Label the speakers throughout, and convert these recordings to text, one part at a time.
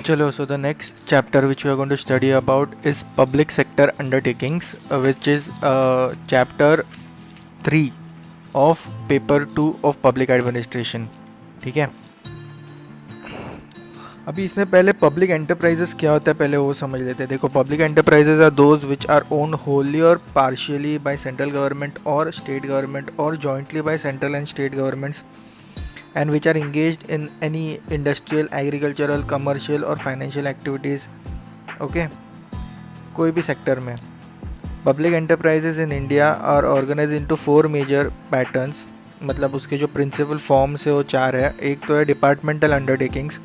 Speaker 1: Chalo, so the next chapter which we are going to study about is public sector undertakings, which is chapter 3 of paper 2 of public administration. ठीक है, अभी इसमें पहले public enterprises क्या होता है पहले वो समझ लेते हैं. देखो, public enterprises are those which are own wholly और पार्शियली बाय सेंट्रल गवर्नमेंट और स्टेट गवर्नमेंट और jointly by central and state governments and which are engaged in any industrial, agricultural, commercial और financial activities. Okay, कोई भी sector में. Public enterprises in India are organized into 4 major patterns. मतलब उसके जो principal forms है वो 4 है. एक तो है डिपार्टमेंटल अंडरटेकिंग्स,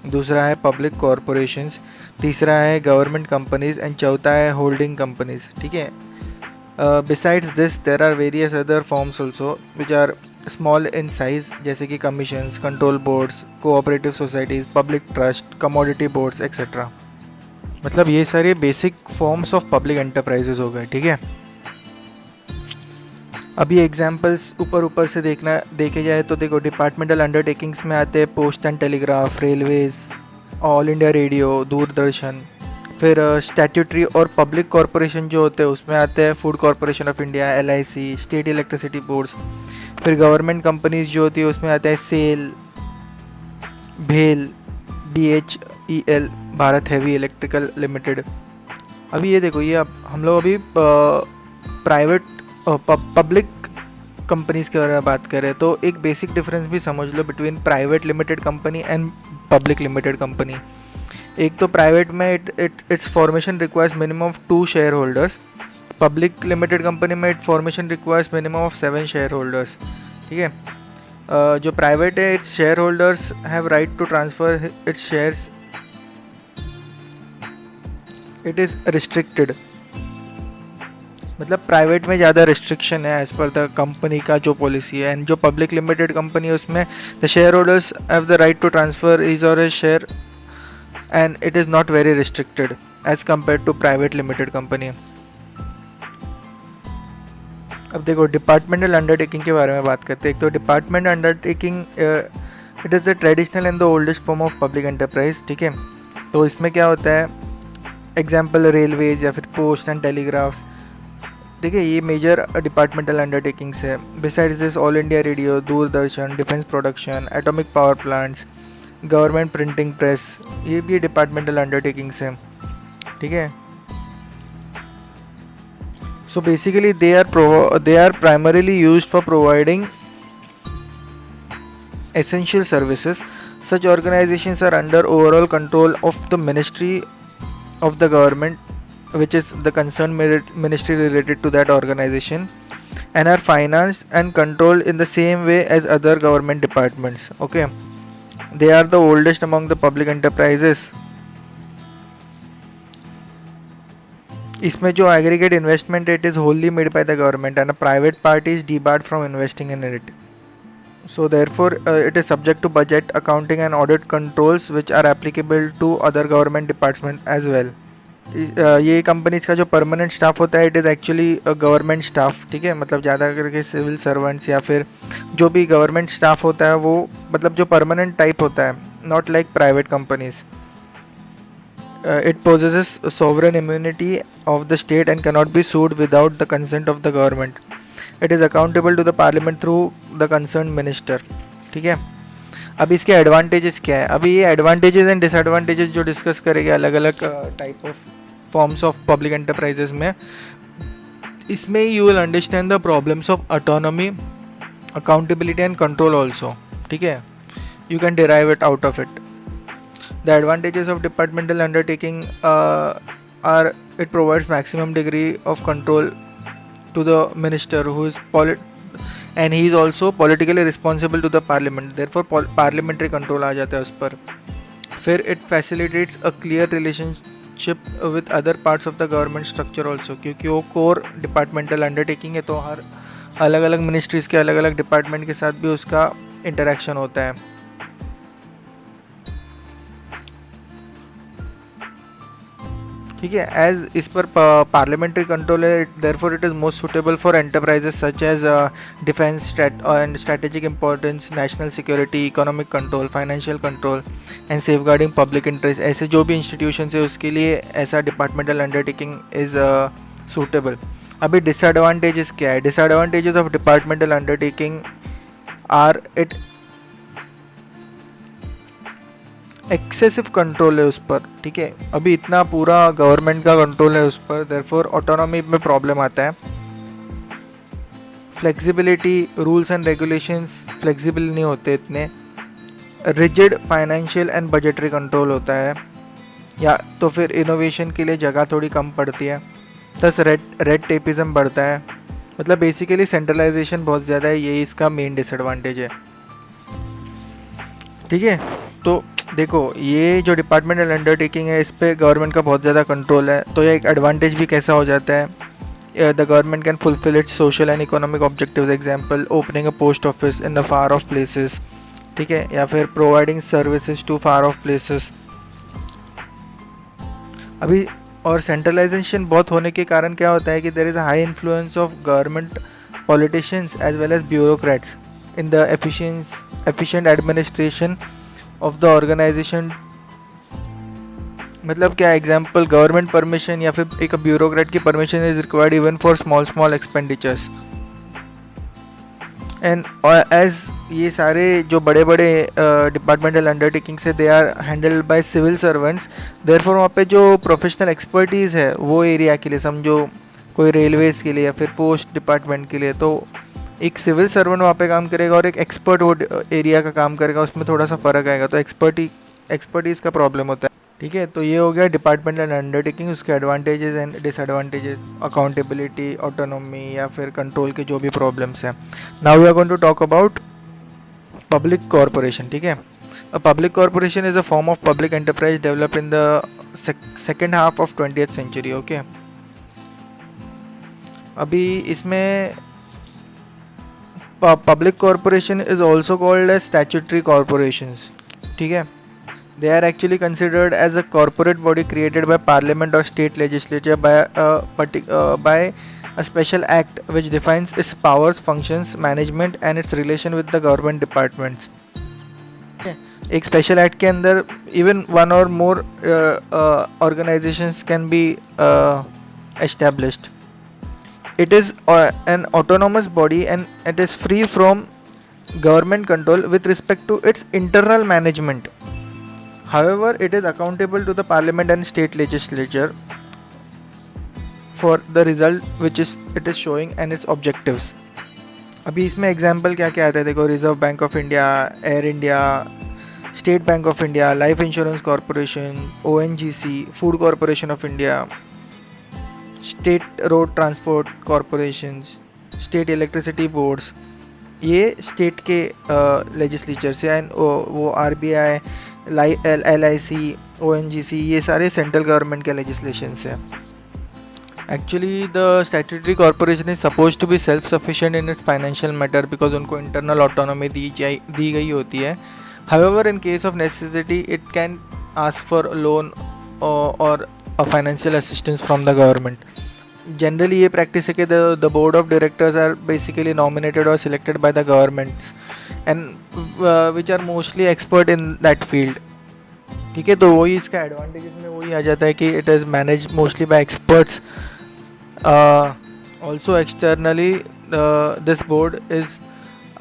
Speaker 1: दूसरा है पब्लिक कॉरपोरेशंस, तीसरा है गवर्नमेंट कंपनीज एंड चौथा है होल्डिंग कंपनीज. ठीक है. Besides this there are various other forms also which are small in size, जैसे कि commissions, control boards, cooperative societies, public trust, commodity boards etcetera. मतलब ये सारे basic forms of public enterprises हो गए. ठीक है. अभी एग्जांपल्स ऊपर से देखे जाए तो देखो, डिपार्टमेंटल अंडरटेकिंग्स में आते हैं post and telegraph, railways, all India Radio, Doordarshan. फिर स्टैट्यूटरी और पब्लिक कॉरपोरेशन जो होते हैं उसमें आते हैं food corporation of India, LIC, state electricity boards. फिर गवर्नमेंट कंपनीज जो होती है उसमें आता है सेल, भेल, BHEL, Bharat heavy electrical limited. अभी ये देखो, ये अब हम लोग अभी प्राइवेट पब्लिक कंपनीज के बारे में बात करें तो एक बेसिक डिफरेंस भी समझ लो between private limited company and public limited company. एक तो प्राइवेट में its formation requires minimum of 2 shareholders. Public limited company में it formation requires minimum of 7 shareholders. ठीक है. जो प्राइवेट है, its shareholders have right to transfer its shares. It is restricted. मतलब private में ज़्यादा restriction है as per the company का जो पॉलिसी है. एंड जो पब्लिक लिमिटेड कंपनी है उसमें the shareholders have the right to transfer his और his share and it is not very restricted as compared to private limited company. अब देखो, departmental undertaking के बारे में बात करते हैं. एक तो department undertaking, it is the traditional and the oldest form of public enterprise. ठीक है. तो इसमें क्या होता है, एग्जाम्पल रेलवेज या फिर पोस्ट एंड टेलीग्राफ्स. देखिए, ये मेजर डिपार्टमेंटल अंडरटेकिंग्स है. Besides this All India Radio, Doordarshan, defence production, atomic power plants, government printing press, ये भी डिपार्टमेंटल अंडरटेकिंग्स हैं. ठीक है. So basically they are primarily used for providing essential services. Such organisations are under overall control of the ministry of the government which is the concerned ministry related to that organization and are financed and controlled in the same way as other government departments. Okay. They are the oldest among the public enterprises. इसमें जो aggregate investment, it is wholly made by the government and a private party is debarred from investing in it. So therefore it is subject to budget, accounting and audit controls which are applicable to other government departments as well. ये companies का जो permanent staff होता है, it is actually government staff. ठीक है. मतलब ज़्यादा करके सिविल सर्वेंट्स या फिर जो भी गवर्नमेंट स्टाफ होता है वो मतलब जो परमानेंट टाइप होता है, not like private companies. It possesses sovereign immunity of the state and cannot be sued without the consent of the government. It is accountable to the parliament through the concern minister. ठीक है. अभी इसके advantages क्या है, अभी ये advantages and disadvantages जो discuss करेंगे अलग अलग type of forms of public enterprises में. इसमें you will understand the problems of autonomy, accountability and control also. ठीक है. You can derive it out of it. The advantages of departmental undertaking are it provides maximum degree of control to the minister who is and he is also politically responsible to the parliament. Therefore parliamentary control आ जाता है उस पर. फिर it facilitates a clear relationship with other parts of the government structure also, क्योंकि वो core departmental undertaking है तो हर अलग अलग ministries के अलग अलग department के साथ भी उसका interaction होता है. ठीक है, एज इस पर पार्लियामेंट्री कंट्रोल है, therefore it is most suitable for enterprises such as defence and strategic importance, national security, economic control, financial control and safeguarding public interest. ऐसे जो भी इंस्टीट्यूशन है उसके लिए ऐसा डिपार्टमेंटल अंडरटेकिंग इज़ सूटेबल। अभी डिसएडवांटेजेस क्या है? Disadvantages of departmental undertaking are it excessive control है उस पर, ठीक है, अभी इतना पूरा गवर्नमेंट का कंट्रोल है उस पर, देयरफॉर ऑटोनॉमी में प्रॉब्लम आता है। Flexibility, rules and regulations flexible नहीं होते इतने। Rigid financial and budgetary control होता है, या तो फिर इनोवेशन के लिए जगह थोड़ी कम पड़ती है। प्लस रेड टेपिज्म बढ़ता है, मतलब बेसिकली सेंट्रलाइजेशन बहुत ज़्यादा है, यही इसका मेन डिसएडवांटेज है। ठीक है, तो देखो ये जो डिपार्टमेंटल अंडरटेकिंग है इस पे गवर्नमेंट का बहुत ज़्यादा कंट्रोल है, तो ये एक एडवांटेज भी कैसा हो जाता है, the government can fulfil its social and economic objectives, example opening a post office in the far of places, ठीक है, या फिर providing services to far of places. अभी और सेंट्रलाइजेशन बहुत होने के कारण क्या होता है कि there is a high influence of government politicians as well as bureaucrats in the efficient administration of the organisation. मतलब क्या एग्जांपल, गवर्नमेंट परमिशन या फिर एक ब्यूरोक्रेट की permission is required even for small expenditures, and as ये सारे जो बड़े बड़े डिपार्टमेंटल अंडरटेकिंग्स है they are handled by civil servants, therefore वहाँ पे जो प्रोफेशनल एक्सपर्टीज़ है वो एरिया के लिए, समझो कोई रेलवेज़ के लिए या फिर पोस्ट डिपार्टमेंट के लिए, तो एक सिविल सर्वेंट वहाँ पे काम करेगा और एक एक्सपर्ट वो एरिया का काम करेगा, उसमें थोड़ा सा फ़र्क आएगा, तो एक्सपर्टीज़ का प्रॉब्लम होता है। ठीक है, तो ये हो गया डिपार्टमेंटल अंडरटेकिंग, उसके advantages and disadvantages, accountability, autonomy या फिर कंट्रोल के जो भी प्रॉब्लम्स हैं। Now we are going to talk about public corporation. ठीक है, a public corporation is a form of public enterprise develop in the second half of 20th century. Okay, अभी इसमें public corporation is also called as statutory corporations. ठीक है, they are actually considered as a corporate body created by parliament or state legislature by a special act which defines its powers, functions, management and its relation with the government departments. एक special act के अंदर even one और मोर organizations can be established. It is an autonomous body and it is free from government control with respect to its internal management. However, it is accountable to the parliament and state legislature for the result which it is showing and its objectives. अभी इसमें example क्या क्या आता है देखो, reserve bank of India, air India, state bank of India, life insurance corporation, ONGC, food corporation of India, state road transport corporations, state electricity boards, ये state के legislature से, एंड वो RBI, LIC, ONGC, ये सारे central government के legislation है। Actually the statutory corporation is suppose to be self sufficient in its financial matter because उनको internal autonomy दी गई होती है। However in case of necessity it can ask for loan और a financial assistance from the government. Generally ये practice है कि the board of directors are basically nominated और selected by the governments and which are mostly expert in that field. ठीक है, तो वही इसका एडवांटेज में वही आ जाता है कि it is manage mostly by experts. Also externally this board is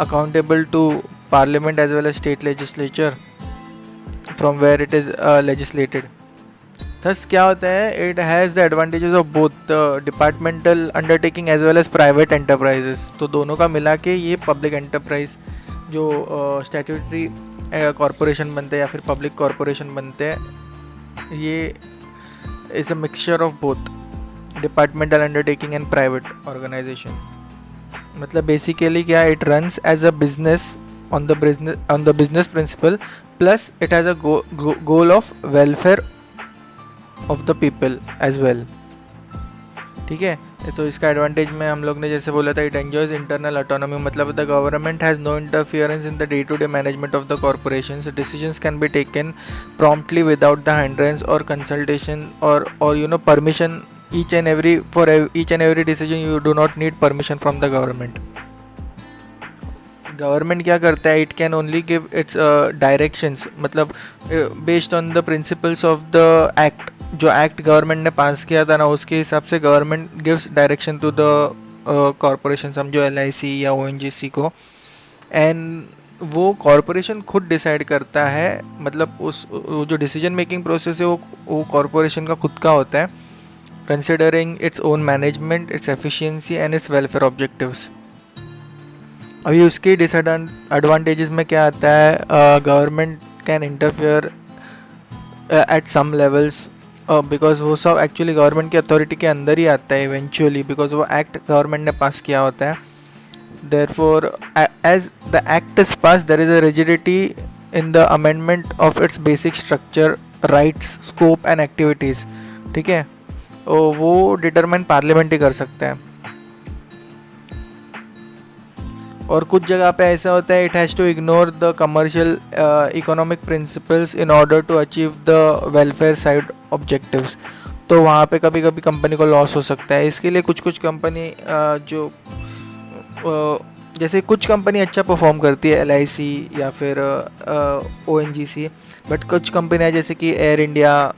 Speaker 1: accountable to parliament as well as state legislature from where it is legislated. Thus क्या होता है, it has the advantages of both departmental undertaking as well as private enterprises. तो दोनों का मिला के ये public enterprise जो स्टैट्यूटरी कॉरपोरेशन बनते हैं या फिर पब्लिक कॉरपोरेशन बनते हैं, ये is a mixture of both departmental undertaking and private organisation. मतलब बेसिकली क्या, it runs as a business on the business principle plus it has a goal of welfare of the people as well. ठीक है, तो इसका advantage में हम लोग ने जैसे बोला था, इट एंजॉयज इंटरनल ऑटोनॉमी, मतलब the government has no interference in the day to day management of the corporations, decisions can be taken promptly without the hindrance और कंसल्टेशन और you know permission, each and every decision you do not need permission from the government. Government क्या करता है, it can only give its directions, मतलब based on the principles of the act, जो act government ने पास किया था ना, उसके हिसाब से government gives direction to the corporation, समझो LIC या ONGC को, एंड वो कॉरपोरेशन खुद डिसाइड करता है, मतलब वो जो डिसीजन मेकिंग प्रोसेस है वो कॉरपोरेशन का खुद का होता है, considering its own management, its efficiency and its welfare objectives. अभी उसके डिसएडवांटेजेस में क्या आता है, government can interfere at some levels, because वो सब एक्चुअली गवर्नमेंट की अथॉरिटी के अंदर ही आता है इवेंचुअली, बिकॉज वो एक्ट गवर्नमेंट ने पास किया होता है। Therefore as the act is pass, there is a rigidity in the amendment of its basic structure, rights, scope and activities, ठीक है, वो डिटरमाइन पार्लियामेंट ही कर सकता है। और कुछ जगह पे ऐसा होता है, it has to ignore the commercial economic principles in order to achieve the welfare side objectives, तो वहाँ पे कभी कभी कंपनी को लॉस हो सकता है। इसके लिए कुछ कंपनी जो जैसे कुछ कंपनी अच्छा परफॉर्म करती है, LIC या फिर ONGC, बट कुछ कंपनियाँ जैसे कि एयर इंडिया,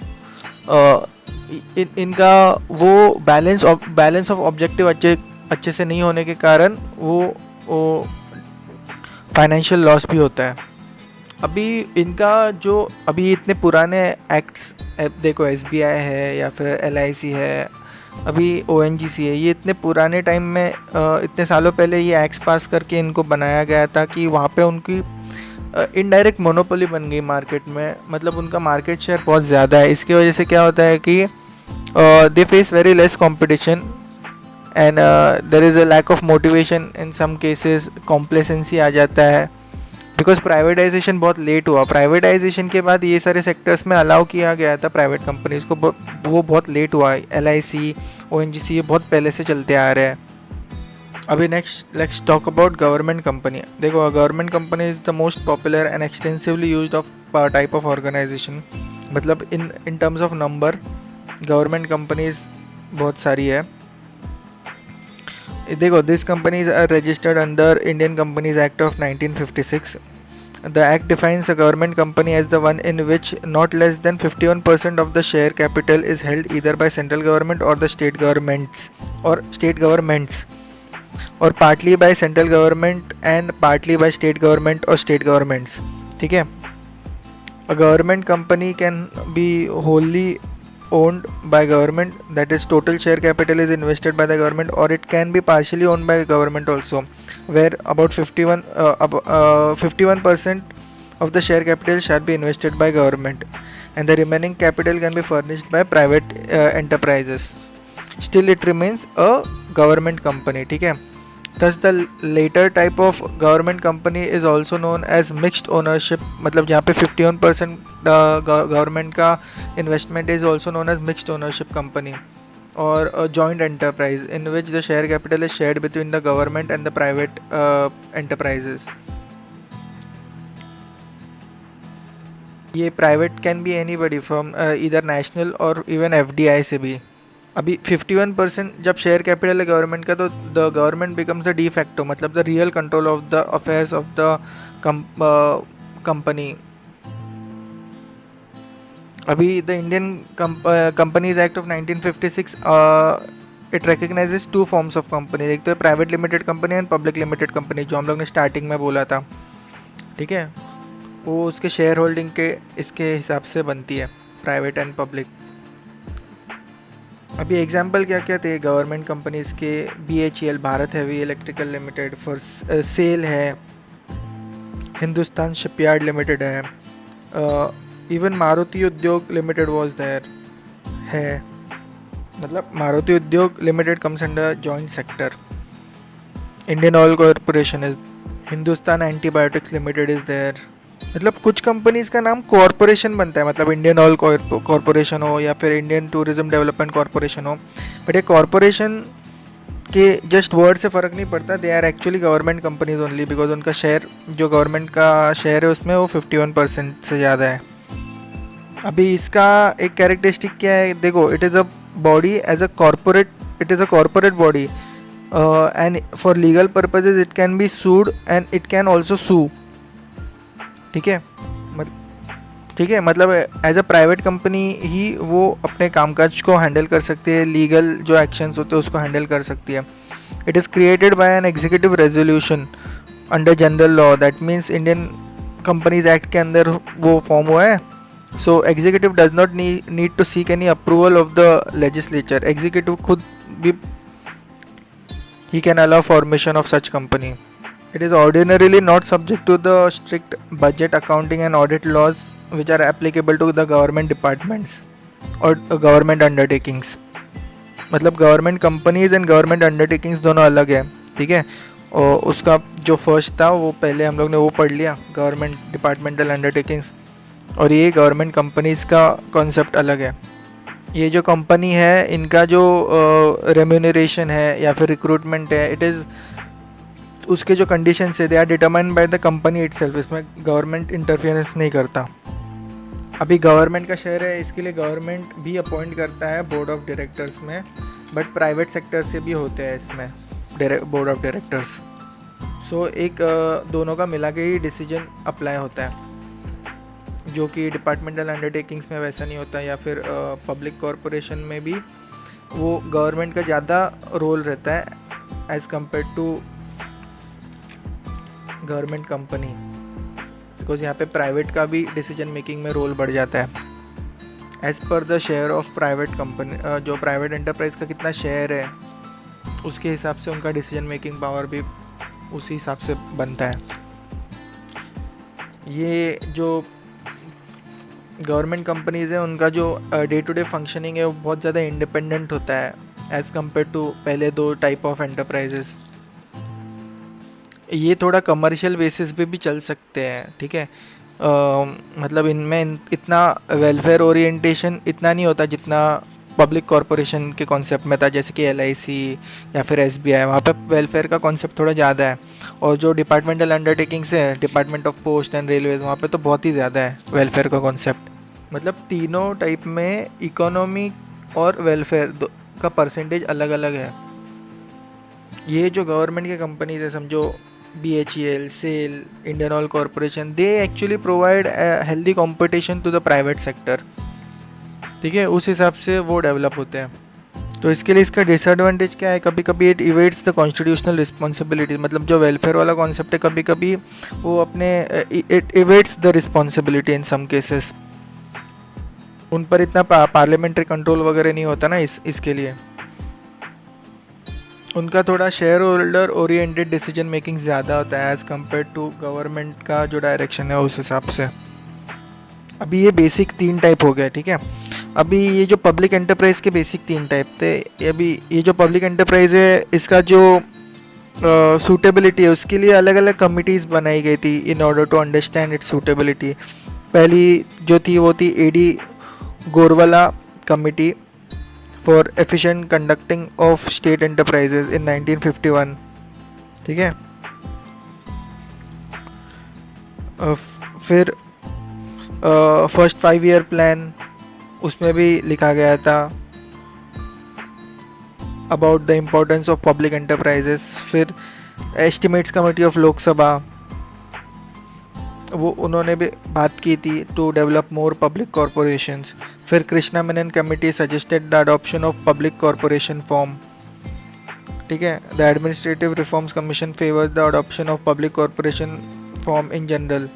Speaker 1: इनका वो बैलेंस ऑफ ऑब्जेक्टिव अच्छे से नहीं होने के कारण वो फाइनेंशियल लॉस भी होता है। अभी इनका जो अभी इतने पुराने एक्ट्स देखो, SBI है या फिर LIC है, अभी ONGC है, ये इतने पुराने टाइम में इतने सालों पहले ये एक्ट्स पास करके इनको बनाया गया था कि वहाँ पे उनकी इनडायरेक्ट मोनोपोली बन गई मार्केट में, मतलब उनका मार्केट शेयर बहुत ज़्यादा है। इसकी वजह से क्या होता है कि they face very less competition and there is a lack of motivation, in some cases complacency आ जाता है, बिकॉज प्राइवेटाइजेशन बहुत लेट हुआ। प्राइवेटाइजेशन के बाद ये सारे सेक्टर्स में अलाउ किया गया था प्राइवेट कंपनीज़ को, वो बहुत लेट हुआ। LIC, ONGC ये बहुत पहले से चलते आ रहे हैं। अभी next let's talk about government company. देखो, government company is the most popular and extensively used of type of organisation, मतलब in terms of number government companies बहुत सारी है। देखो, this companies are registered under Indian companies act of 1956. The act defines a government company as the one in which not less than 51% of the share capital is held either by central government or the state governments, or partly by central government and partly by state government or state governments. ठीक है, a government company can be wholly owned by government, that is total share capital is invested by the government, or it can be partially owned by government also, where about 51% of the share capital shall be invested by government and the remaining capital can be furnished by private enterprises. Still it remains a government company, ठीक है। Thus the later type of government company is also known as mixed ownership, मतलब जहाँ पे 51% government का investment is also known as mixed ownership company or a joint enterprise in which the share capital is shared between the government and the private enterprises. ये private can be anybody from either national or even FDI से भी। अभी 51% जब share capital है government का, तो the government becomes the de facto, मतलब the real control of the affairs of the company. अभी the Indian companies act of 1956 it recognises two forms of company. एक तो है private limited company and public limited company, जो हम लोग ने starting में बोला था, ठीक है। वो उसके शेयर होल्डिंग के इसके हिसाब से बनती है, प्राइवेट एंड पब्लिक। अभी एग्जांपल क्या क्या थे गवर्नमेंट कंपनीज़ के? BHEL, Bharat heavy electrical limited for SAIL है, हिंदुस्तान शिपयार्ड लिमिटेड है, even Maruti Udyog limited was there है, मतलब Maruti Udyog limited comes under joint sector. Indian oil corporation is, Hindustan antibiotics limited is there. मतलब कुछ कंपनीज़ का नाम कॉरपोरेशन बनता है, मतलब इंडियन ऑयल कॉरपोरेशन हो या फिर इंडियन टूरिज्म डेवलपमेंट कॉरपोरेशन हो, बट ये कॉरपोरेशन कि जस्ट वर्ड से फ़र्क नहीं पड़ता, they are actually government companies only, because उनका शेयर, जो गवर्नमेंट का शेयर है उसमें वो 51% से ज़्यादा है। अभी इसका एक कैरेक्टरिस्टिक क्या है, देखो, it is a body as a corporate, it is a corporate body and for legal purposes it can be sued and it can also sue. ठीक है, ठीक है, मतलब एज अ प्राइवेट कंपनी ही वो अपने कामकाज को हैंडल कर सकती है, लीगल जो एक्शंस होते हैं उसको हैंडल कर सकती है। It is created by an executive resolution under general law, that means Indian companies act के अंदर वो फॉर्म हुआ है। So executive does not need to seek any approval of the legislature. Executive खुद भी ही can allow formation of such company. It is ordinarily not subject to the strict budget, accounting and audit laws which are applicable to the government departments or government undertakings. मतलब government companies and government undertakings दोनों अलग है। ठीक है, और उसका जो first था वो पहले हम लोग ने वो पढ़ लिया, गवर्नमेंट डिपार्टमेंटल अंडरटेकिंग्स, और ये गवर्नमेंट कंपनीज का कॉन्सेप्ट अलग है। ये जो कंपनी है इनका जो रेम्यूनरेशन है या फिर रिक्रूटमेंट है, इट इज़ उसके जो कंडीशंस है they are determined by the company itself. इसमें गवर्नमेंट इंटरफियरेंस नहीं करता। अभी गवर्नमेंट का शेयर है, इसके लिए गवर्नमेंट भी अपॉइंट करता है बोर्ड ऑफ डायरेक्टर्स में, बट प्राइवेट सेक्टर से भी होते हैं इसमें बोर्ड ऑफ डायरेक्टर्स। सो एक दोनों का मिला के ही डिसीजन अप्लाई होता है, जो कि डिपार्टमेंटल अंडरटेकिंग्स में वैसा नहीं होता, या फिर पब्लिक कॉरपोरेशन में भी वो गवर्नमेंट का ज़्यादा रोल रहता है as compare to government company, because यहाँ पे प्राइवेट का भी डिसीजन मेकिंग में रोल बढ़ जाता है। As per the share of private company, जो प्राइवेट एंटरप्राइज का कितना शेयर है उसके हिसाब से उनका डिसीजन मेकिंग पावर भी उसी हिसाब से बनता है। ये जो गवर्नमेंट कंपनीज़ है उनका जो डे टू डे फंक्शनिंग है वो बहुत ज़्यादा इंडिपेंडेंट होता है एज़ कम्पेयर टू पहले दो टाइप ऑफ एंटरप्राइजेस। ये थोड़ा कमर्शियल बेसिस पे भी चल सकते हैं। ठीक है, मतलब इनमें इतना वेलफेयर ओरिएंटेशन इतना नहीं होता जितना पब्लिक कॉरपोरेशन के कॉन्सेप्ट में था, जैसे कि LIC या फिर SBI, वहाँ पे वेलफेयर का कॉन्सेप्ट थोड़ा ज़्यादा है। और जो डिपार्टमेंटल अंडरटेकिंग्स है, department of post and Railways, वहाँ पे तो बहुत ही ज़्यादा है वेलफेयर का कॉन्सेप्ट। मतलब तीनों टाइप में इकोनॉमी और वेलफेयर का परसेंटेज अलग अलग है। ये जो गवर्नमेंट के कंपनीज है, समझो BHEL, SAIL, Indian Oil Corporation, they actually provide a healthy competition to the private sector। ठीक है, उस हिसाब से वो डेवलप होते हैं। तो इसके लिए इसका डिसएडवांटेज क्या है, कभी कभी it evades the constitutional responsibilities. मतलब जो वेलफेयर वाला कॉन्सेप्ट है, कभी कभी वो अपने it evades the responsibility in some cases. उन पर इतना पार्लियामेंट्री कंट्रोल वगैरह नहीं होता ना, इसके लिए उनका थोड़ा share holder oriented decision making ज़्यादा होता है एज़ कम्पेयर टू गवर्नमेंट का जो डायरेक्शन है उस हिसाब से। अभी ये बेसिक 3 टाइप हो गया। ठीक है, अभी ये जो पब्लिक एंटरप्राइज के बेसिक 3 टाइप थे, अभी ये जो पब्लिक एंटरप्राइज है इसका जो सूटेबिलिटी है उसके लिए अलग अलग कमिटीज़ बनाई गई थी in order to understand its suitability. पहली जो थी वो थी AD Gorwala committee for efficient conducting of state enterprises in 1951। ठीक है, फिर फर्स्ट 5 ईयर प्लान, उसमें भी लिखा गया था about the importance of public enterprises. फिर एस्टिमेट्स कमेटी ऑफ लोकसभा, वो उन्होंने भी बात की थी to develop more public corporations. फिर Krishna Menon committee suggested the adoption of public corporation form. ठीक है, the administrative reforms commission favours the adoption of public corporation form in general.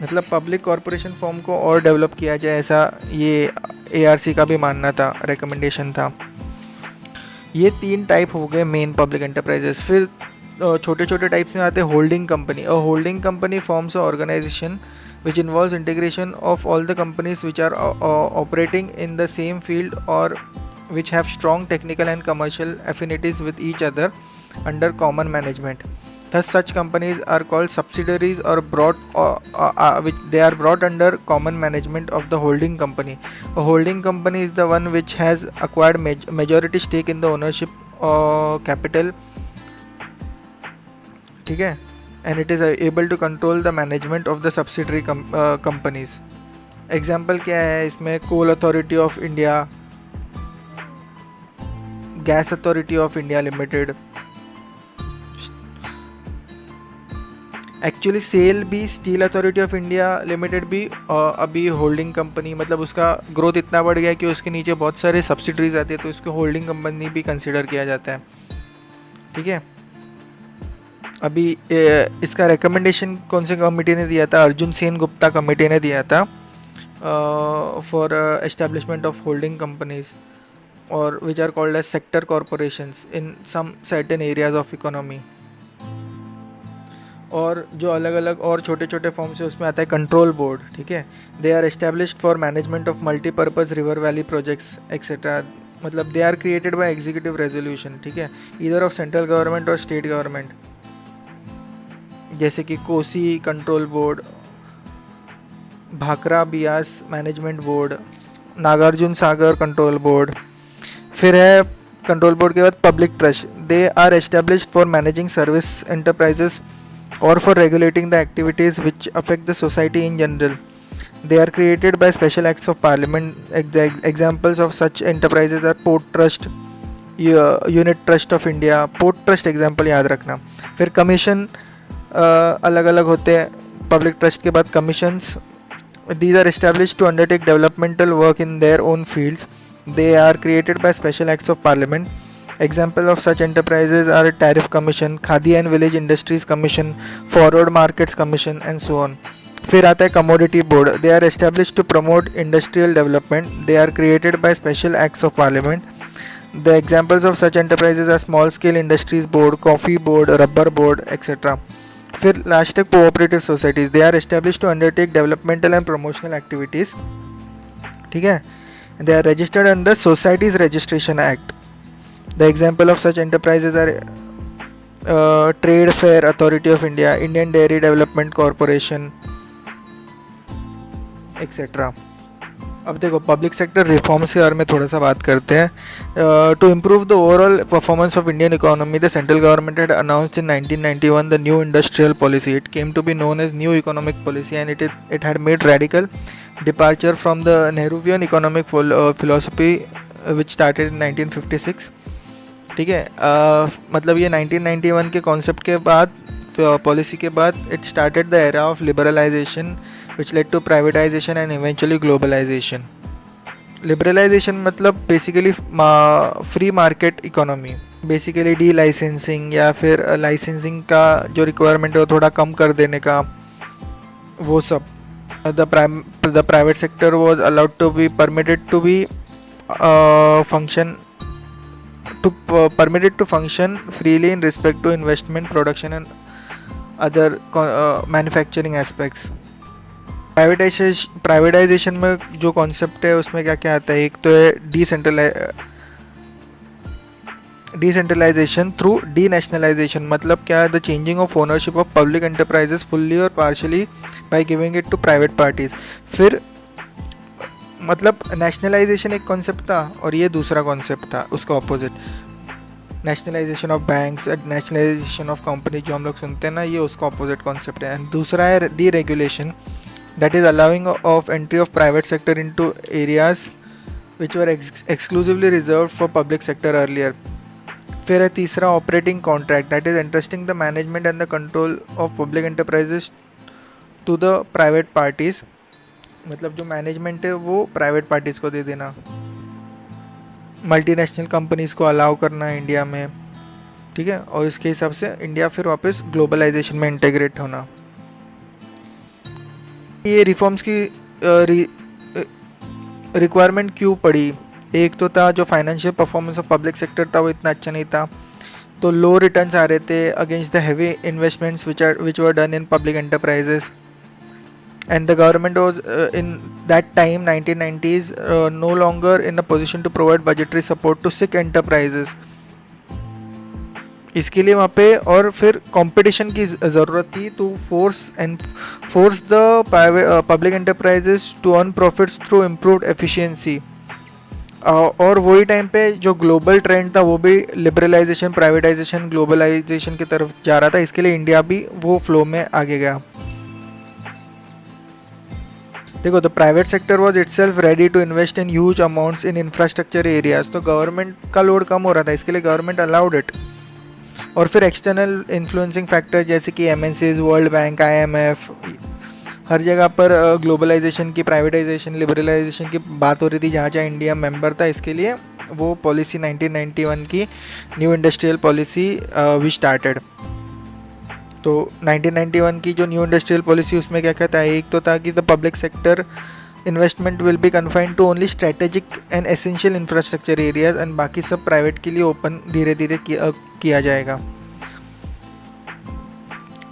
Speaker 1: मतलब पब्लिक कॉरपोरेशन फॉर्म को और डेवलप किया जाए, ऐसा ये ARC का भी मानना था, रिकमेंडेशन था। ये 3 टाइप हो गए मेन पब्लिक एंटरप्राइजेस। फिर छोटे छोटे टाइप्स में आते हैं होल्डिंग कंपनी। और holding company forms organisation which involves integration of all the companies which are operating in the same field or which have strong technical and commercial affinities with each other under common management. Thus such companies are called subsidiaries or which they are brought under common management of the holding company. A holding company is the one which has acquired majority stake in the ownership capital, ठीक है, and it is able to control the management of the subsidiary companies. Example क्या है इसमें, coal authority of India, gas authority of India limited. Actually SAIL भी steel authority of India limited भी अभी holding company, मतलब उसका ग्रोथ इतना बढ़ गया कि उसके नीचे बहुत सारे सब्सिडरीज आती है, तो उसको होल्डिंग कंपनी भी कंसिडर किया जाता है, ठीक है। अभी इसका रिकमेंडेशन कौन से कमेटी ने दिया था, अर्जुन सेन गुप्ता कमेटी ने दिया था for establishment of holding companies और which are called as sector corporations in some certain areas of economy. और जो अलग अलग और छोटे छोटे फॉर्म्स है उसमें आता है कंट्रोल बोर्ड, ठीक है। They are established for management of multipurpose river valley projects etcetera, मतलब they are created by executive resolution, ठीक है, ईदर ऑफ सेंट्रल गवर्नमेंट और स्टेट गवर्नमेंट, जैसे कि Kosi control board, Bhakra Beas management board, Nagarjuna Sagar control board. फिर है कंट्रोल बोर्ड के बाद public trust, they are established for managing service enterprises or for regulating the activities which affect the society in general. They are created by special acts of parliament. Examples of such enterprises are Port Trust, Unit Trust of India, Port Trust example याद रखना। फिर commission अलग अलग होते हैं public trust के बाद commissions. These are established to undertake developmental work in their own fields. They are created by special acts of parliament. Example of such enterprises are Tariff Commission, Khadi and Village Industries Commission, Forward Markets Commission and so on. फिर आता है Commodity Board. They are established to promote industrial development. They are created by special acts of parliament. The examples of such enterprises are Small Scale Industries Board, Coffee Board, Rubber Board, etc. फिर last है Cooperative Societies. They are established to undertake developmental and promotional activities, ठीक है. They are registered under Societies Registration Act. The example of such enterprises are Trade Fair Authority of India, Indian Dairy Development Corporation, etc. अब देखो public sector reforms के बारे में थोड़ा सा बात करते हैं। To improve the overall performance of Indian economy, the central government had announced in 1991 the new industrial policy. It came to be known as new economic policy and it had made radical departure from the Nehruvian economic philosophy which started in 1956, ठीक है। मतलब ये 1991 के concept के बाद, policy के बाद, it started the era of liberalisation which led to privatisation and eventually globalisation. Liberalisation मतलब basically free market economy, basically delicensing या फिर लाइसेंसिंग का जो रिक्वायरमेंट है वो थोड़ा कम कर देने का, वो सब। The private sector was allowed to be permitted to function freely in respect to investment, production and other manufacturing aspects. Privatisation में जो कॉन्सेप्ट है उसमें क्या क्या आता है, एक तो है डिसेंट्रलाइजेशन थ्रू डीनेशनलाइजेशन, मतलब क्या है, the changing of ownership of public enterprises fully और partially by giving it to private parties. फिर मतलब नेशनलाइजेशन एक कॉन्सेप्ट था और ये दूसरा कॉन्सेप्ट था उसका opposite, nationalisation of banks, nationalisation of company जो हम लोग सुनते हैं ना, ये उसका ऑपोजिट कॉन्सेप्ट है। दूसरा है deregulation, that is allowing of entry of private sector into areas which were exclusively reserved for public sector earlier. फिर है तीसरा operating contract, that is interesting the management and the control of public enterprises to the private parties, मतलब जो management है वो private parties को दे देना, multinational companies को अलाउ करना है इंडिया में, ठीक है। और इसके हिसाब से इंडिया फिर वापस ग्लोबलाइजेशन में इंटीग्रेट होना। ये रिफॉर्म्स की रिक्वायरमेंट क्यों पड़ी, एक तो था जो financial performance of public sector था वो इतना अच्छा नहीं था, तो लो रिटर्न्स आ रहे थे against the heavy investments which were done in public enterprises, and the government was in that time 1990s no longer in a position to provide budgetary support to sick enterprises. इसके लिए वहाँ पे और फिर competition की ज़रूरत थी to force the public enterprises to earn profits through improved efficiency. और वही टाइम पे जो ग्लोबल ट्रेंड था वो भी लिबरलाइजेशन, प्राइवेटाइजेशन, ग्लोबलाइजेशन की तरफ जा रहा था, इसके लिए इंडिया भी वो फ्लो में आगे गया। देखो, the private sector was itself ready to invest in huge amounts in infrastructure areas, तो गवर्नमेंट का लोड कम हो रहा था, इसके लिए गवर्नमेंट अलाउड इट। और फिर एक्सटर्नल इन्फ्लुएंसिंग फैक्टर जैसे कि एमएनसीज, वर्ल्ड बैंक, आईएमएफ, हर जगह पर ग्लोबलाइजेशन की, प्राइवेटाइजेशन, लिबरलाइजेशन की बात हो रही थी, जहाँ जहाँ इंडिया मेंबर था, इसके लिए वो पॉलिसी 1991 की new industrial policy we started. तो 1991 की जो न्यू इंडस्ट्रियल पॉलिसी, उसमें क्या कहता है, एक तो था कि the public sector investment will be confined to only strategic and essential infrastructure areas and बाकी सब प्राइवेट के लिए ओपन धीरे धीरे किया जाएगा।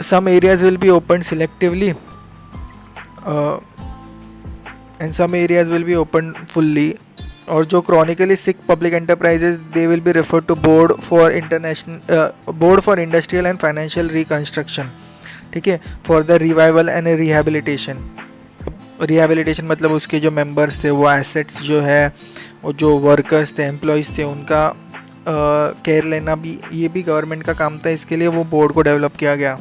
Speaker 1: Some areas will be open selectively and some areas will be open fully, और जो chronically sick public enterprises they will be refer to board for industrial and financial reconstruction, ठीक है, for the revival and rehabilitation. Rehabilitation मतलब उसके जो members थे, वो assets जो है, वो जो वर्कर्स थे, एम्प्लॉयज़ थे, उनका केयर लेना भी, ये भी गवर्नमेंट का काम था, इसके लिए वो बोर्ड को डेवलप किया गया।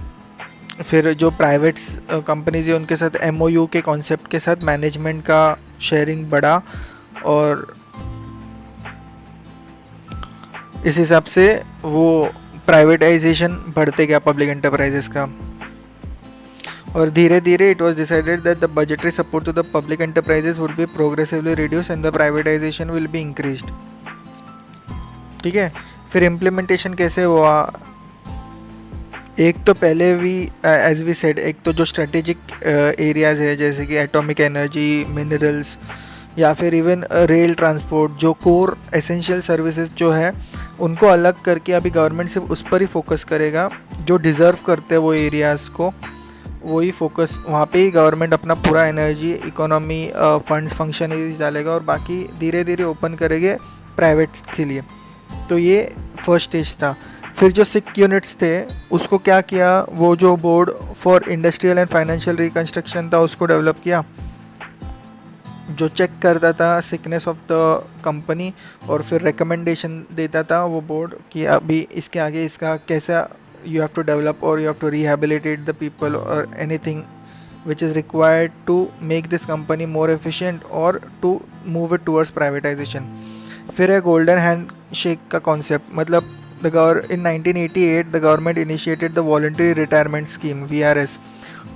Speaker 1: फिर जो प्राइवेट कंपनीज है उनके साथ MOU के कॉन्सेप्ट के साथ मैनेजमेंट का शेयरिंग बढ़ा, और इस हिसाब से वो प्राइवेटाइजेशन बढ़ते गया पब्लिक एंटरप्राइजेस का। और धीरे धीरे it was decided that the budgetary support to the public enterprises would be progressively reduce and the privatisation will be increased, ठीक है। फिर इम्प्लीमेंटेशन कैसे हुआ, एक तो पहले भी एज वी सेड, एक तो जो स्ट्रेटेजिक एरियाज़ है जैसे कि एटॉमिक एनर्जी, मिनरल्स, या फिर इवन रेल ट्रांसपोर्ट, जो कोर एसेंशियल सर्विसेज जो है उनको अलग करके अभी गवर्नमेंट सिर्फ उस पर ही फोकस करेगा, जो डिज़र्व करते हैं वो एरियाज़ को, वही फोकस, वहाँ पे ही गवर्नमेंट अपना पूरा एनर्जी, इकोनॉमी, फंड्स, फंक्शनरीज डालेगा, और बाकी धीरे धीरे ओपन करेंगे प्राइवेट के लिए। तो ये फर्स्ट स्टेज था। फिर जो 6 यूनिट्स थे उसको क्या किया, वो जो board for industrial and financial reconstruction था उसको डेवलप किया, जो चेक करता था सिकनेस ऑफ द कंपनी, और फिर रिकमेंडेशन देता था वो बोर्ड कि अभी इसके आगे इसका कैसा you have to develop, or you have to rehabilitate the people, or anything which is required to make this company more efficient or to move it towards privatization. फिर है गोल्डन हैंड शेक का concept, मतलब in 1988 the government initiated the voluntary retirement scheme VRS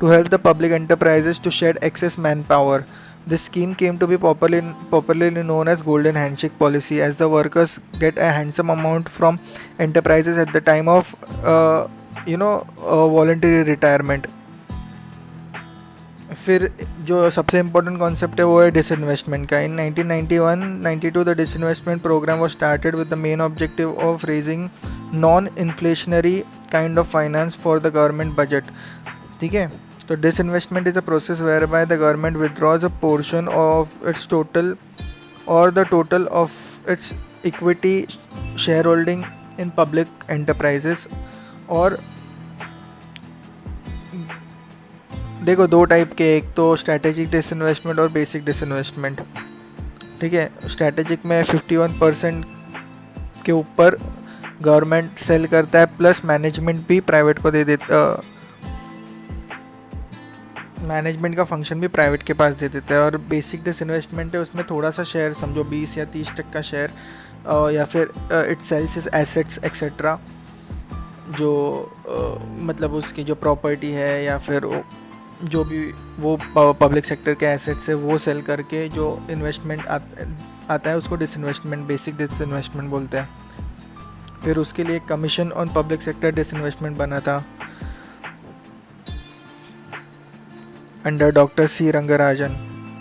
Speaker 1: to help the public enterprises to shed excess manpower. This scheme came to be popularly known as Golden Handshake policy, as the workers get a handsome amount from enterprises at the time of voluntary retirement. फिर जो सबसे important concept है वो है disinvestment का। In 1991-92 the disinvestment programme was started with the main objective of raising non inflationary kind of finance for the government budget, ठीक है। तो disinvestment is a process whereby the government withdraws a portion of its total or the total of its equity shareholding in public enterprises। और देखो दो type के, एक तो strategic disinvestment और बेसिक डिसइन्वेस्टमेंट, ठीक है। स्ट्रैटेजिक में 51% के ऊपर गवर्नमेंट सेल करता है, प्लस मैनेजमेंट भी प्राइवेट को दे देता, मैनेजमेंट का फंक्शन भी प्राइवेट के पास दे देता है। और बेसिक डिसइन्वेस्टमेंट है, उसमें थोड़ा सा शेयर समझो 20 या 30% शेयर, या फिर it sells is assets etcetera, जो मतलब उसकी जो प्रॉपर्टी है या फिर जो भी वो पब्लिक सेक्टर के एसेट्स है वो सेल करके जो इन्वेस्टमेंट आता है उसको डिसइन्वेस्टमेंट, बेसिक डिसइन्वेस्टमेंट बोलते हैं। फिर उसके लिए commission on public sector disinvestment बना था अंडर डॉक्टर सी रंगराजन,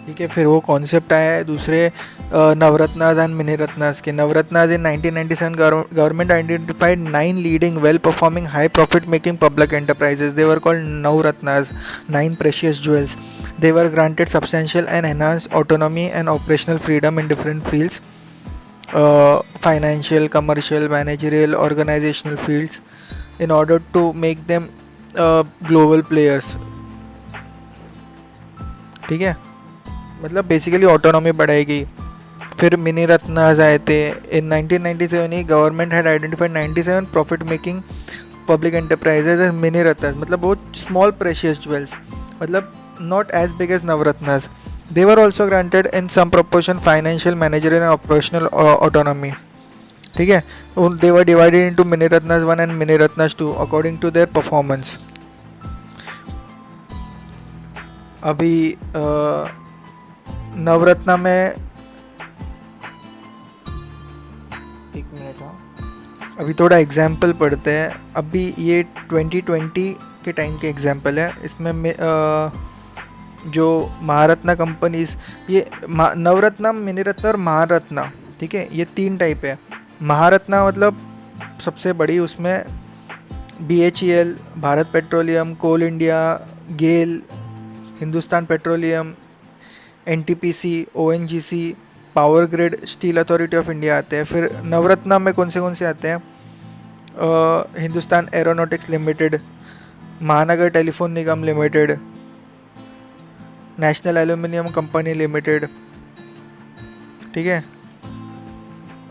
Speaker 1: ठीक है। फिर वो कॉन्सेप्ट आया है दूसरे नवरत्नाज एंड मिनी रत्नाज के। Navratnas in 1997 government identified 9 leading well performing high profit making public enterprises, they were called Navratnas, 9 precious jewels. They were granted substantial and enhanced autonomy and operational freedom in different fields, financial, commercial, managerial, organisational fields, in order to make them global players, ठीक है। मतलब basically autonomy बढ़ाई गई फिर mini ratnas आए थे in 1997 ही government had identified 97 profit making public enterprises as mini ratnas, मतलब वो स्मॉल प्रेशियस ज्वेल्स, मतलब not as big as Navratnas. They were also granted in some proportion financial, managerial and operational autonomy. ठीक है, they were divided into mini ratnas 1 and mini ratnas 2 according to their performance. अभी नवरत्ना में एक minute, हाँ अभी थोड़ा example पढ़ते हैं. अभी ये 2020 के टाइम के एग्जाम्पल है. इसमें जो महारत्ना कंपनीज, ये नवरत्ना, मिनी रत्ना और महारत्ना, ठीक है, ये 3 टाइप है. महारत्ना मतलब सबसे बड़ी, उसमें BHEL, Bharat petroleum, coal India, GAIL, Hindustan petroleum, NTPC, ONGC, power grid, steel authority of India आते हैं. फिर नवरत्ना में कौन से आते हैं? Hindustan aeronautics limited, Mahanagar telephone Nigam limited, national aluminium company limited, ठीक है,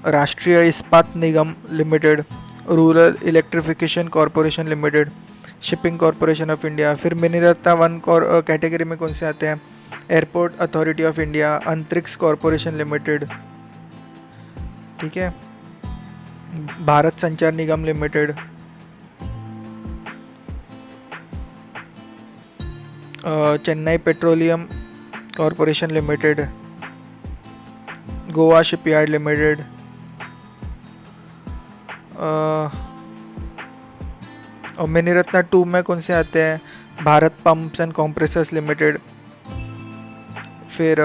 Speaker 1: Rashtriya Ispat Nigam limited, rural electrification corporation limited, shipping corporation of India. फिर मिनी रत्ना 1 कैटेगरी में कौन से आते हैं? Airport authority of India, Antrix corporation limited, ठीक है, Bharat Sanchar Nigam limited, Chennai petroleum corporation limited, Goa shipyard limited, और मिनी रत्ना 2 में कौन से आते हैं? Bharat pumps and compressors limited, फिर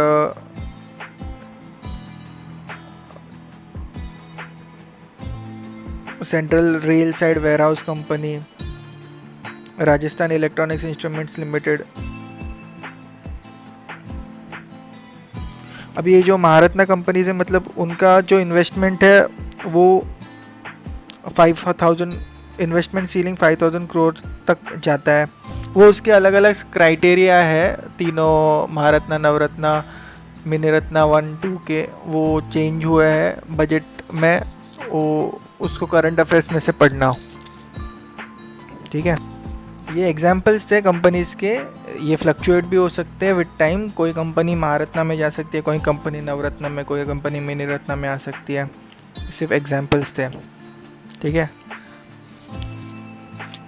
Speaker 1: central railside warehouse company, Rajasthan electronics instruments limited. अब ये जो महारत्ना कंपनीज है, मतलब उनका जो इन्वेस्टमेंट है वो 5,000, इन्वेस्टमेंट सीलिंग 5,000 करोड़ तक जाता है. वो उसके अलग अलग क्राइटेरिया है तीनों, महारत्ना, नवरत्ना, मिनी रत्ना 1, 2 के, वो चेंज हुए हैं बजट में. वो उसको करंट अफेयर्स में से पढ़ना, ठीक है. ये एग्जाम्पल्स थे कंपनीज के. ये फ्लक्चुएट भी हो सकते हैं विद टाइम. कोई कंपनी महारत्ना में जा सकती है, कोई कंपनी नवरत्ना में, कोई कंपनी मिनी रत्ना में आ सकती है. सिर्फ एग्जाम्पल्स थे, ठीक है.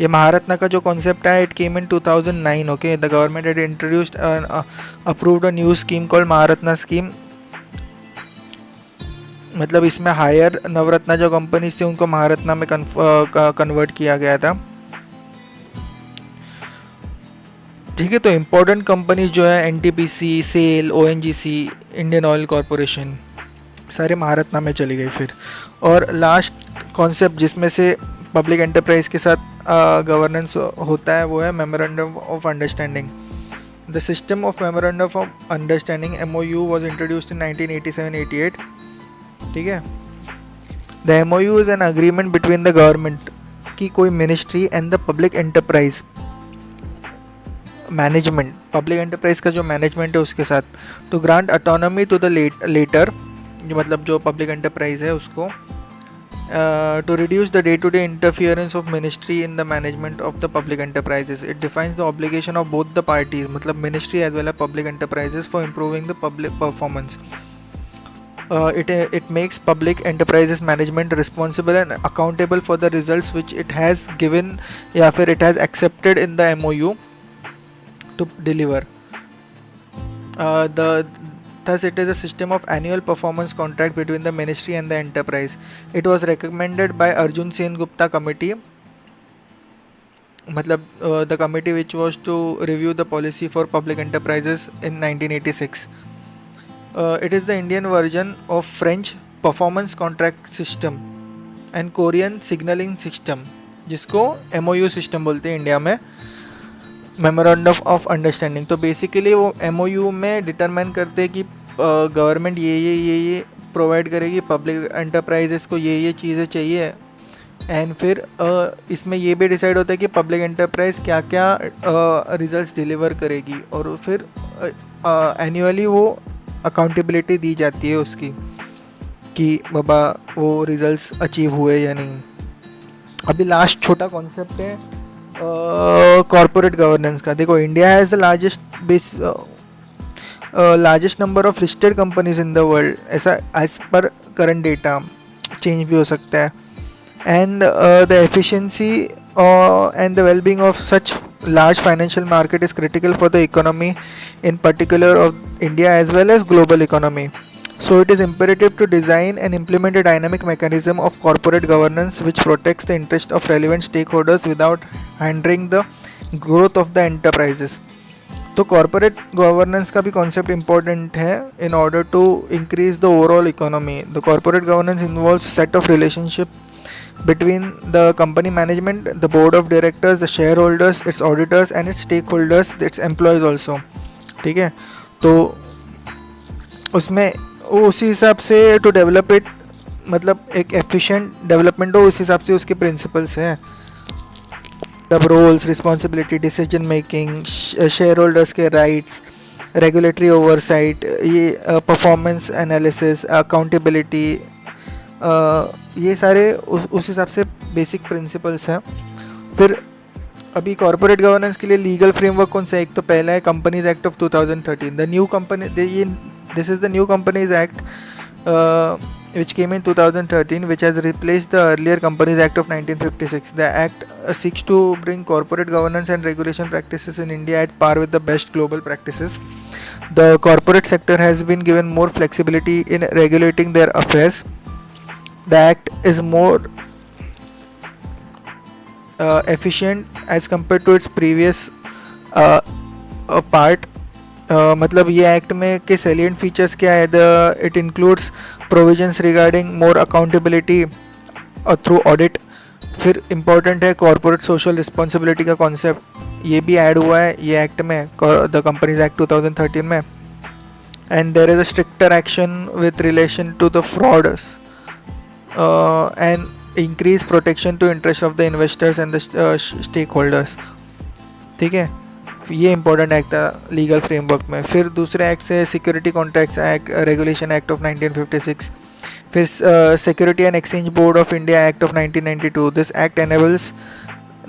Speaker 1: ये महारत्ना का जो कॉन्सेप्ट है, it came in 2009. Okay, the government had introduced approved a new scheme called Maharatna scheme. मतलब इसमें हायर नवरत्ना जो कंपनीज थी उनको महारत्ना में कन्वर्ट किया गया था, ठीक है. तो इम्पोर्टेंट कंपनीज जो है NTPC, SAIL, ONGC, Indian oil corporation, सारे महारत्ना में चली गई. फिर और लास्ट कॉन्सेप्ट जिसमें से पब्लिक एंटरप्राइज के साथ गवर्नेंस होता है वो है memorandum of understanding. The system of memorandum of understanding MOU was introduced in 1987-88, ठीक है. The MOU is an agreement between the government की कोई ministry and the public enterprise management, public enterprise का जो मैनेजमेंट है उसके साथ, to grant autonomy to the latter, मतलब जो पब्लिक एंटरप्राइज है उसको, to reduce the day to day interference of ministry in the management of the public enterprises. It defines the obligation of both the parties, मतलब ministry as well as public enterprises, for improving the public performance. It makes public enterprises management responsible and accountable for the results which it has given या फिर it has accepted in the MOU to deliver. Thus it is a system of annual performance contract between the ministry and the enterprise. It was recommended by Arjun Sen Gupta committee, मतलब the committee which was to review the policy for public enterprises in 1986. It is the Indian version of French performance contract system and Korean signaling system, जिसको MOU system बोलते हैं India में, memorandum of understanding. तो basically वो MOU में determine करते हैं कि गवर्नमेंट ये प्रोवाइड करेगी, पब्लिक एंटरप्राइजेस को ये चीज़ें चाहिए, एंड फिर इसमें ये भी डिसाइड होता है कि पब्लिक एंटरप्राइज क्या क्या रिजल्ट्स डिलीवर करेगी, और फिर एनुअली वो अकाउंटेबिलिटी दी जाती है उसकी कि बाबा वो रिजल्ट्स अचीव हुए या नहीं। अभी लास्ट छोटा कॉन्सेप्ट है कॉरपोरेट गवर्नेंस का। देखो, India has the largest number of listed companies in the world, ऐसा as per current data, change भी हो सकता है। And the efficiency and the well-being of such large financial market is critical for the economy in particular of India as well as global economy. So it is imperative to design and implement a dynamic mechanism of corporate governance which protects the interest of relevant stakeholders without hindering the growth of the enterprises. तो corporate governance का भी concept important है in order to increase the overall economy. The corporate governance involves set of relationship between the company management, the board of directors, the shareholders, its auditors and its stakeholders, its employees also। ठीक है, तो उसमें उसी हिसाब से to develop it, मतलब एक efficient development हो, उस हिसाब से उसके प्रिंसिपल्स हैं। तब roles, responsibility, decision making, share holders के राइट्स, रेगुलेटरी ओवरसाइट, ये परफॉर्मेंस एनालिसिस, अकाउंटेबिलिटी, ये सारे उस हिसाब से बेसिक प्रिंसिपल्स हैं। फिर अभी कॉर्पोरेट गवर्नेंस के लिए लीगल फ्रेमवर्क कौन सा है? एक तो पहला है companies act of 2013, the new company, this is the new companies act which came in 2013, which has replaced the earlier Companies Act of 1956. The act seeks to bring corporate governance and regulation practices in India at par with the best global practices. The corporate sector has been given more flexibility in regulating their affairs. The act is more efficient as compared to its previous part. मतलब ये act में के salient features क्या है? It includes provisions regarding more accountability through audit. फिर important है corporate social responsibility का concept, ये भी ऐड हुआ है ये एक्ट में, द कंपनीज एक्ट 2013 में। And there is a stricter action with relation to the frauds and increase protection to interest of the investors and the stakeholders। ठीक है, ये इंपॉर्टेंट एक्ट था लीगल फ्रेमवर्क में। फिर दूसरे एक्ट से security contracts act regulation act of 1956। फिर security and exchange board of India act of 1992। This act enables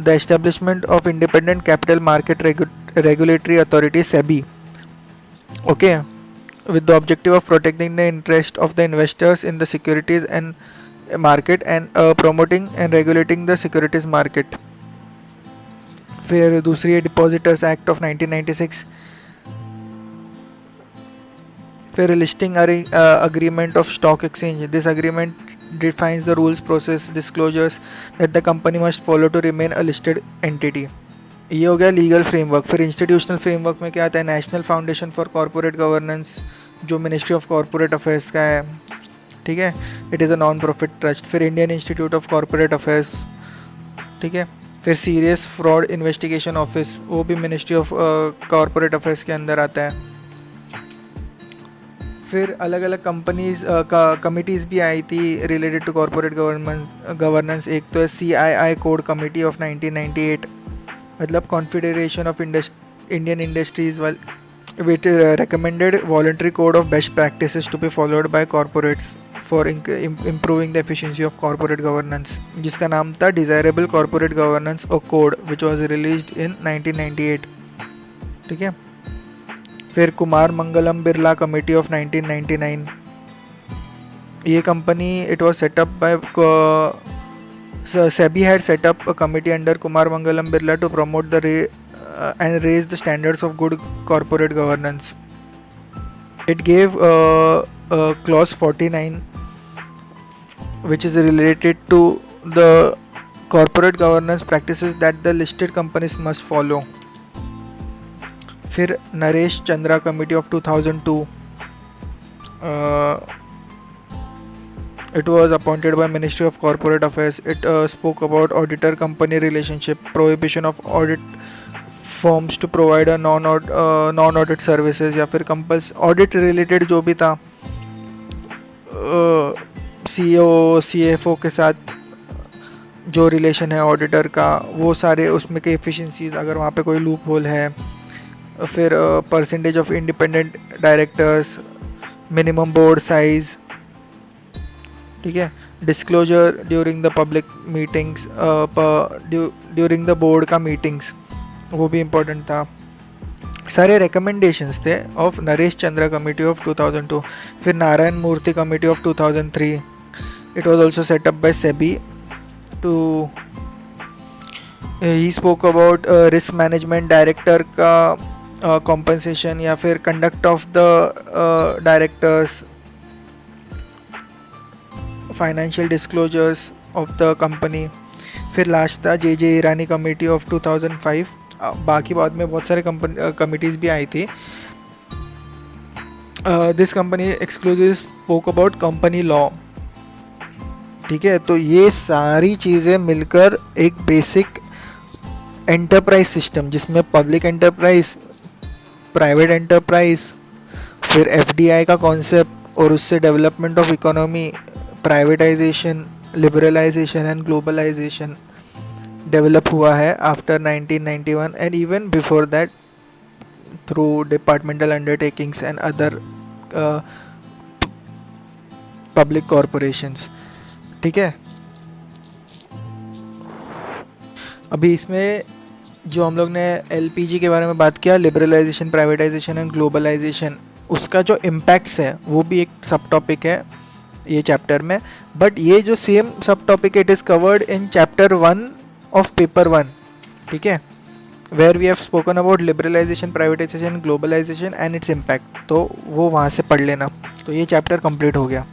Speaker 1: the establishment of independent capital market regulatory authority SEBI, okay, with the objective of protecting the interest of the investors in the securities and market and promoting and regulating the securities market। फिर दूसरी है depositors act of 1996। फिर listing agreement of stock exchange। This agreement defines the rules, process, disclosures that the company must follow to remain a listed entity। ये हो गया legal framework. फिर institutional framework में क्या आता है? National foundation for corporate governance, जो ministry of corporate affairs का है, ठीक है, it is a non profit trust. फिर Indian institute of corporate affairs, ठीक है। फिर सीरियस फ्रॉड इन्वेस्टिगेशन ऑफिस, वो भी मिनिस्ट्री ऑफ कॉर्पोरेट अफेयर्स के अंदर आता है। फिर अलग अलग कंपनीज का कमिटीज़ भी आई थी रिलेटेड टू कॉर्पोरेट गवर्नेंस। एक तो है CII कोड कमिटी ऑफ 1998, मतलब confederation of Indian industries which recommended voluntary code of best practices to be followed by corporates for improving the efficiency of corporate governance, जिसका नाम था Desirable Corporate Governance Code, which was released in 1998, ठीक है। फिर Kumar Mangalam Birla committee of 1999, ये company it was set up bye SEBI had set up a committee under Kumar Mangalam Birla to promote and raise the standards of good corporate governance. It gave clause 49, which is related to the corporate governance practices that the listed companies must follow. फिर Naresh Chandra committee of 2002, it was appointed by Ministry of Corporate Affairs. It spoke about auditor company relationship, prohibition of audit firms to provide a non-audit services, या फिर compels audit related जो भी था CEO CFO के साथ जो relation है auditor का, वो सारे उसमें के एफिशिएंसीज, अगर वहाँ पे कोई लूप होल है। फिर percentage of independent directors, minimum board size, ठीक है, disclosure during the public meetings, during the board का मीटिंग्स, वो भी इम्पोर्टेंट था। सारे रिकमेंडेशंस थे of Naresh Chandra committee of 2002, फिर Narayana Murthy committee of 2003। It was also set up by SEBI too, he spoke about risk management, director का कॉम्पनसेशन या फिर conduct of the directors, financial disclosures of the company. फिर लास्ट था जे ईरानी committee of 2005। बाकी बाद में बहुत सारे कमिटीज़ भी आई थी। This company exclusive spoke about company law, ठीक है। तो ये सारी चीज़ें मिलकर एक बेसिक एंटरप्राइज सिस्टम, जिसमें पब्लिक एंटरप्राइज, प्राइवेट एंटरप्राइज, फिर एफडीआई का कॉन्सेप्ट और उससे development of economy, privatisation, liberalisation and globalisation develop हुआ है after 1991 and even before that through departmental undertakings and other public corporations, ठीक है। अभी इसमें जो हम लोग ने एलपीजी के बारे में बात किया, लिबरलाइजेशन, प्राइवेटाइजेशन एंड ग्लोबलाइजेशन, उसका जो इम्पैक्ट्स है वो भी एक सब टॉपिक है ये चैप्टर में। बट ये जो सेम सब topic it is covered in chapter 1 of paper 1, ठीक है, where we have spoken about liberalisation, privatisation, globalisation and its impact. तो वो वहाँ से पढ़ लेना। तो ये चैप्टर कंप्लीट हो गया।